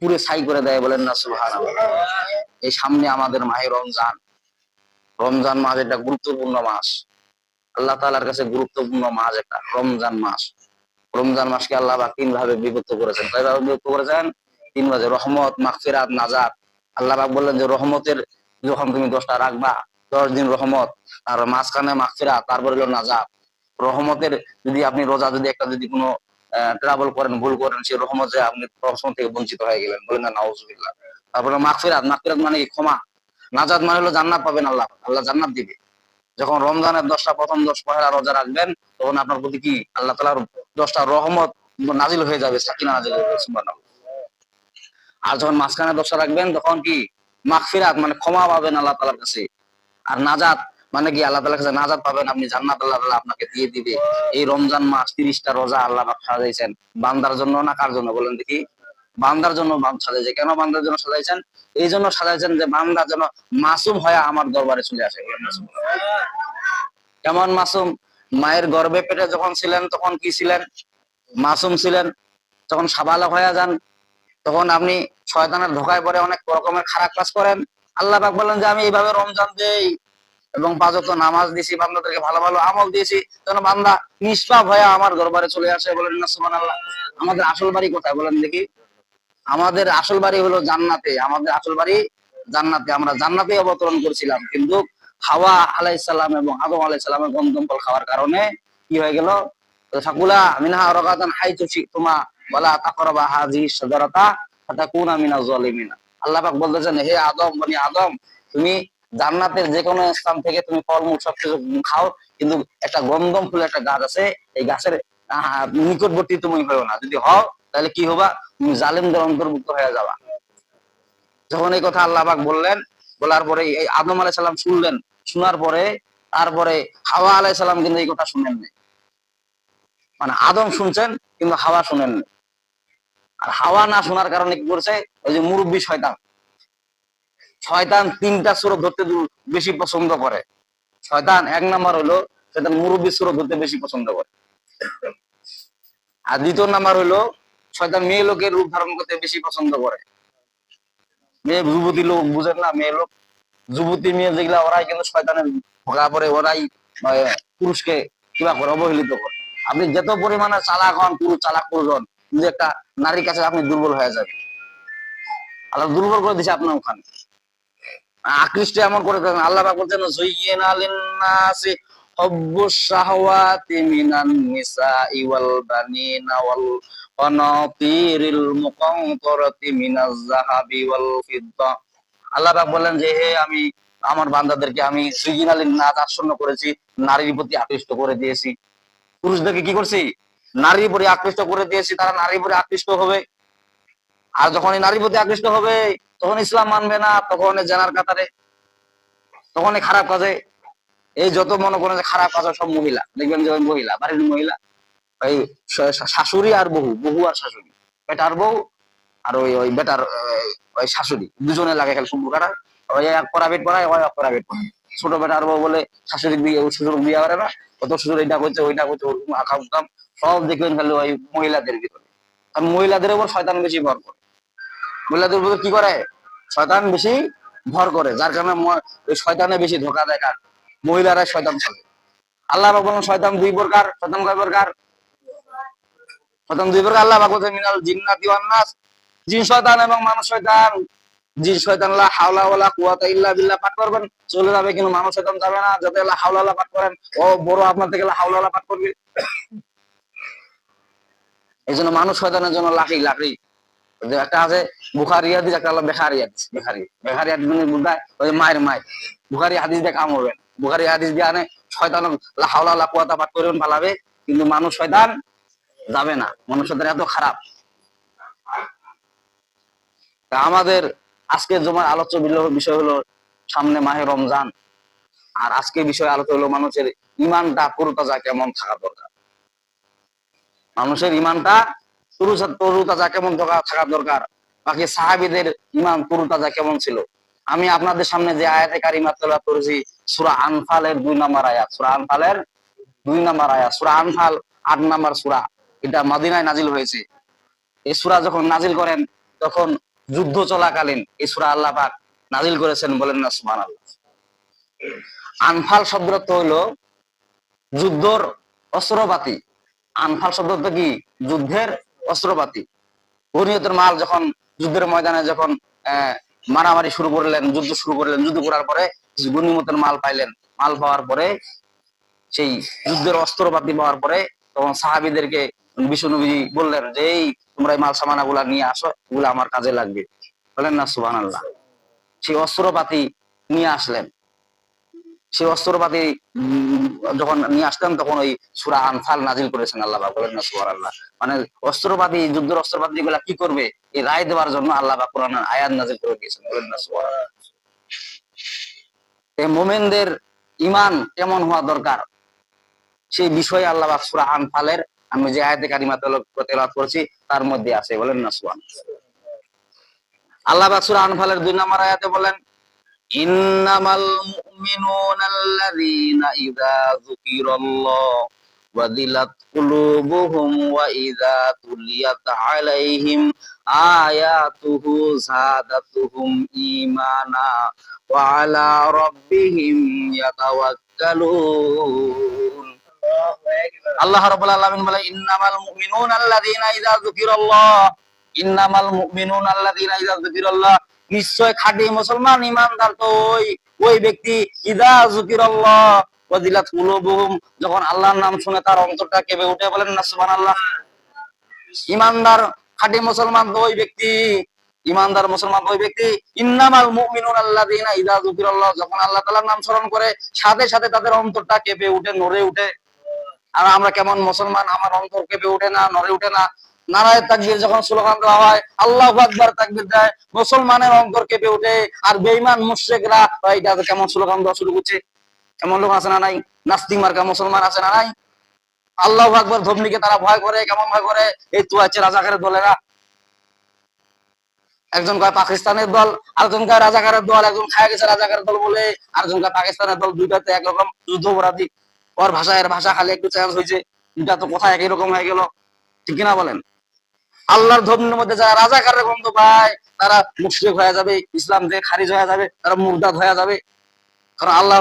পুরে ছাই করে দেয়, বলেন না সুবহানাল্লাহ। এই সামনে আমাদের মাহে রমজান। রমজান মাস এটা গুরুত্বপূর্ণ মাস, আল্লাহ তাআলার কাছে গুরুত্বপূর্ণ মাস এটা রমজান মাস। রমজান মাসকে আল্লাহ পাক তিন ভাবে বিভক্ত করেছেন। কয়ভাবে বিভক্ত করেছেন? তিন ভাবে, রহমত, মাগফিরাত, নাজাত। আল্লাহ পাক বললেন যে রহমতের যখন তুমি 10টা রাখবা, 10 দিন রহমত, আর মাঝখানে মাগফিরাত, তারপর হলো নাজাত। রহমতের যদি আপনি রোজা যদি একটা যদি কোনো ট্রাভেল করেন, ভুল করেন, সেই রহমতে আপনি রহমত থেকে বঞ্চিত হয়ে গেলেন, বলেন না নাউজুবিল্লাহ। তারপরে মাগফিরাত, মাগফিরাত মানে কি? ক্ষমা। নাজাত মানে হলো জান্নাত পাবেন, আল্লাহ আল্লাহ জান্নাত দিবে। যখন রমজানের 10টা প্রথম 10 পহেলা রোজা রাখবেন, তখন আপনার প্রতি কি আল্লাহ তাআলার 10টা রহমত নাজিল হয়ে যাবে, সাকিনা নাজিল হয়ে যাবে, সুবহানাল্লাহ। আর যখন মাঝখানে 10টা রাখবেন, তখন কি মাগফিরাত মানে ক্ষমা পাবেন আল্লাহ তাআলার কাছে। আর নাজাত মানে কি? আল্লাহ তাআলার কাছে নাজাত পাবেন আপনি, জান্নাত আল্লাহ তাআলা আপনাকে দিয়ে দিবে। এই রমজান মাস 30টা রোজা আল্লাহ পাক সাজাইছেন বান্দার জন্য, না কার জন্য বলেন দেখি? বান্দার জন্য সাজাইছে। কেন বান্দার জন্য সাজাইছেন? এই জন্য সাজাইছেন যে বান্দা যেন মাসুম হয়ে আমার দরবারে চলে আসে। কেমন মাসুম? মায়ের গর্ভে পেটে যখন ছিলেন তখন কি ছিলেন? মাসুম ছিলেন। যখন সাবালক হয়ে যান, তখন আপনি শয়তানের ধোকায় পড়ে অনেক রকমের খারাপ কাজ করেন। আল্লাহ পাক বলেন যে আমি এইভাবে রমজান দেই এবং 5 ওয়াক্ত নামাজ দিয়েছি, বান্দাদেরকে ভালো ভালো আমল দিয়েছি, যেন বান্দা নিষ্পাপ হয়ে আমার দরবারে চলে আসে, বলেন না সুবহানাল্লাহ। আমাদের আসল বাড়ি কোথায় বলেন দেখি? আমাদের আসল বাড়ি হলো জান্নাতে। আমাদের আসল বাড়ি জান্নাতে। আমরা জান্নাতে অবতরণ করেছিলাম, কিন্তু হাওয়া আলাইহিস সালাম এবং আদম আলাইহিস সালামের গন্ধম ফল খাওয়ার কারণে কি হয়ে গেল? ফাকুলা মিনহা রাগাদান হাইতু শিতুমা ওয়ালা তাকরাবা হাযিহি শাজারাতা ফাতাকুনা মিনাজ জালিমিন। আল্লাহ পাক বলতেছেন, হে আদম, বনি আদম, তুমি জান্নাতের যে কোনো স্থান থেকে তুমি ফলমূল সবকিছু খাও, কিন্তু একটা গন্ধম ফুলের একটা গাছ আছে, এই গাছের নিকটবর্তী তুমি হয়েও না। যদি হও তাহলে কি হবা? তুমি জালেমদের অন্তর্ভুক্ত হয়ে যাবা। যখন এই কথা আল্লাহ পাক বললেন, বলার পরে এই আদম আলাইহিস সালাম শুনলেন, শোনার পরে তারপরে হাওয়া আলাইহিস সালাম কিন্তু এই কথা শুনেন নাই। মানে আদম শুনছেন কিন্তু হাওয়া শুনেন না। আর হাওয়া না শোনার কারণে কি করছে? ওই যে মুরব্বী শয়তান, শয়তান 3টা সূরা ধরতে বেশি পছন্দ করে। শয়তান 1 নাম্বার হলো শয়তান মুরব্বী সূরা ধরতে বেশি পছন্দ করে। আর 2 নাম্বার হলো শয়তান মেয়ে লোকের রূপ ধারণ করতে বেশি পছন্দ করে। মেয়ে যুবতী লোক বুঝেন না, মেয়ে লোক যুবতী মেয়ে যেগুলা, ওরাই কিন্তু শয়তানের ভোগা পড়ে, ওরাই পুরুষকে কিবা করে, অবহেলিত করে। আপনি যত পরিমাণে চালাক হন, পুরুষ চালাক পুরুষ হন, কিন্তু একটা নারীর কাছে আপনি দুর্বল হয়ে যাবেন। আল্লাহ দুর্বল করে দিছে আপনার ওখানে, আকৃষ্ট এমন করে দেন। আল্লাহ পাক বলছেন যুইয়িনা লিন-নাসি হুব্বুশ শাহাওয়াতি মিনান নিসাই ওয়াল বানিনা ওয়াল কানাতিরিল মুকানতারাতি মিনাজ যাহাবি ওয়াল ফিদ্দা। আল্লাহ পাক বলেন যে হে আমি আমার বান্দাদেরকে আমি যুইয়িনা লিন-নাস আচ্ছন্ন করেছি, নারীর প্রতি আকৃষ্ট করে দিয়েছি। পুরুষদেরকে কি করছি? নারীর প্রতি আকৃষ্ট করে দিয়েছি, তারা নারীর প্রতি আকৃষ্ট হবে। আর যখন এই নারীর প্রতি আকৃষ্ট হবে, তখন ইসলাম মানবে না, তখন জেনার কাতারে, তখন খারাপ কাজে। এই যত মনে করেন যে খারাপ কাজ সব মহিলা, দেখবেন যে মহিলা, বাড়ির মহিলা, ওই শাশুড়ি আর বহু, বহু আর শাশুড়ি, বেটার বউ আর ওই ওই বেটার ওই শাশুড়ি, দুজনে লাগে খেলে সম্পর্ক কাটা। ওই এক প্রাইভেট পড়ায়, ওই এক প্রাইভেট পড়ায়। ছোট বেটার বউ বলে শাশুড়ি বিয়ে, ওই শ্বশুর বিয়ে করে না, কত শ্বশুর এটা করছে ওইটা করছে, ওরকম আকাম কাম সব দেখবেন খালি ওই মহিলাদের ভিতরে। কারণ মহিলাদের উপর শয়তান বেশি ভর করে। মহিলাদের উপর কি করে? শয়তান বেশি ভর করে, যার কারণে ওই শয়তানে বেশি ধোকা দেয় কার? মহিলারা শয়তান চলে। আল্লাহ পাক বলেন শয়তান 2 প্রকার। শয়তান কয় প্রকার? শয়তান 2 প্রকার। আল্লাহ পাক বলেন মিনাল জিন্নাতি ওয়ান নাস, জিন শয়তান এবং মানুষ শয়তান। জিন শয়তান লা হাওলা ওয়ালা কুওয়াতা ইল্লা বিল্লাহ পাঠ করবেন, চলে যাবে, কিন্তু মানুষ শয়তান যাবে না। যাতে লা হাওলা ওয়ালা পাঠ করেন, ও বড় আপনার থেকে লা হাওলা ওয়ালা পাঠ করবে। এই জন্য মানুষ শয়তানের জন্য লাখি লাখি। একটা আছে বুখারী হাদিস, একটা হলো বেখারী হাদিস। বেখারী হাদিস মানে বুঝায় ওই মায়ের মায়। বুখারী হাদিস দিয়ে কাম হবে। বুখারী হাদিস দিয়ে আনে শয়তান লা হাওলা ওয়ালা কুওয়াতা পাঠ করবেন, পালাবে, কিন্তু মানুষ শয়তান যাবে না। মানুষ শয়তান এত খারাপ। আমাদের আজকের জমার আলোচ্য বিষয় হলো সামনে মাহে রমজান। আর আজকে বিষয় আলোচনা হলো মানুষের ইমানটা তরুতাজা কেমন থাকা দরকার। মানুষের ইমানটা তরুতাজা কেমন থাকা দরকার। বাকি সাহাবীদের ইমান তরুতাজা কেমন ছিল। আমি আপনাদের সামনে যে আয়াতে কারিমা তেলাওয়াত করেছি সূরা আনফালের 2 নম্বর আয়াত। সূরা আনফালের 2 নম্বর আয়াত। সূরা আনফাল 8 নম্বর সূরা। এটা মদিনায় নাজিল হয়েছে। এই সূরা যখন নাজিল করেন, তখন যুদ্ধ চলাকালীন এই সূরা আল্লাহ পাক নাজিল করেছেন, বলেন না সুবহানাল্লাহ। আনফাল শব্দটা তো হইলো যুদ্ধর অস্ত্রপাতি। আনফাল শব্দটা কি? যুদ্ধের অস্ত্রপাতি। গনিমতের মাল যখন যুদ্ধের ময়দানে যখন মারামারি শুরু করলেন, যুদ্ধ শুরু করলেন, যুদ্ধ করার পরে গনিমতের মাল পাইলেন, মাল পাওয়ার পরে সেই যুদ্ধের অস্ত্রপাতি পাওয়ার পরে তখন সাহাবীদেরকে বিশ্বনবী বললেন যে এই তোমরা এই মাল সামানা গুলা নিয়ে আসো, এগুলো আমার কাজে লাগবে, বলেন না সুবহানাল্লাহ। সেই অস্ত্রপাতি নিয়ে আসলেন। সেই অস্ত্রপাতি যখন নিয়ে আসতেন তখন ওই সূরা আনফাল নাজিল করেছেন আল্লাহ পাক, বলেন না সুবহানাল্লাহ। মানে অস্ত্রপাতি, যুদ্ধের অস্ত্রপাতি গুলা কি করবে এই রায় দেওয়ার জন্য আল্লাহ পাক কোরআনের আয়াত নাজিল করে দিয়েছেন, বলেন না সুবহানাল্লাহ। এই মুমিনদের ঈমান কেমন হওয়া দরকার সেই বিষয়ে আল্লাহ পাক সূরা আনফালের আমি যে আয়াতে কারিমা তেলাওয়াত করেছি তার মধ্যে আছে, বলেন না সুবহানাল্লাহ। আল্লাহ পাক সূরা আনফালের 2 নম্বর আয়াতে বলেন, ইন্নামাল মুমিনুনাল্লাযীনা ইযা যুকিরাল্লাহু ওয়াজিলাত কুলুবুহুম ওয়া ইযা তুলিয়াত আলাইহিম আয়াতুহু যাদাতুহুম ঈমানা ওয়া আলা রাব্বিহিম ইয়াতাওয়াক্কালুন। আল্লাহ রাব্বুল আলামিন বলে ইন্নামাল মুমিনুনাল্লাযীনা ইযা যুকিরাল্লাহ, ইন্নামাল মুমিনুনাল্লাযীনা ইযা যুকিরাল্লাহ, নিশ্চয় খাঁটি মুসলমান ইমানদার তো ওই ব্যক্তি ইযা যুকিরাল্লাহ ওয়াজিলাত কুলুবুহুম, যখন আল্লাহর নাম শুনে তার অন্তরটা কেঁপে উঠে, বলেন না সুবহানাল্লাহ। ইমানদার খাঁটি মুসলমান তো ওই ব্যক্তি, ইমানদার মুসলমান ওই ব্যক্তি ইন্নামাল মুমিনুনাল্লাযীনা ইযা যুকিরাল্লাহ, যখন আল্লাহ তাআলার নাম স্মরণ করে সাথে সাথে তাদের অন্তরটা কেঁপে উঠে, নড়ে উঠে। আর আমরা কেমন মুসলমান, আমার অন্তর কেঁপে উঠে না, নড়ে উঠে না? নারায়ে তাকবীর যখন স্লোগান দেওয়া হয়, আল্লাহু আকবার তাকবীর দেয়, মুসলমানের অন্তর কেঁপে উঠে। আর বেঈমান মুশরিকরা এটা কেমন স্লোগান দেওয়া শুরু করছে? এমন লোক আছে না নাই? নাস্তিক মার্কা মুসলমান আছে না নাই? আল্লাহু আকবার ধ্বনিকে তারা ভয় করে। কেমন ভয় করে? এই তো আছে রাজাকারের দলেরা। একজন কয় পাকিস্তানের দল, আরেকজন কয় রাজাকারের দল, একজন খায় গেছে রাজাকারের দল বলে, আরেকজন কয় পাকিস্তানের দল। দুইটাতে একরকম যুদ্ধপরাধী। ওর ভাষা এর ভাষা খালি একটু চেঞ্জ হয়েছে, দুইটা তো কথা একই রকম হয়ে গেল, ঠিক কিনা বলেন? আল্লাহর ধর্মের মধ্যে যারা রাজাকারের গন্ধ পায় তারা মুশরিক হয়ে যাবে, ইসলাম থেকে খারিজ হয়ে যাবে, তারা মুরতাদ হয়ে যাবে। কারণ আল্লাহ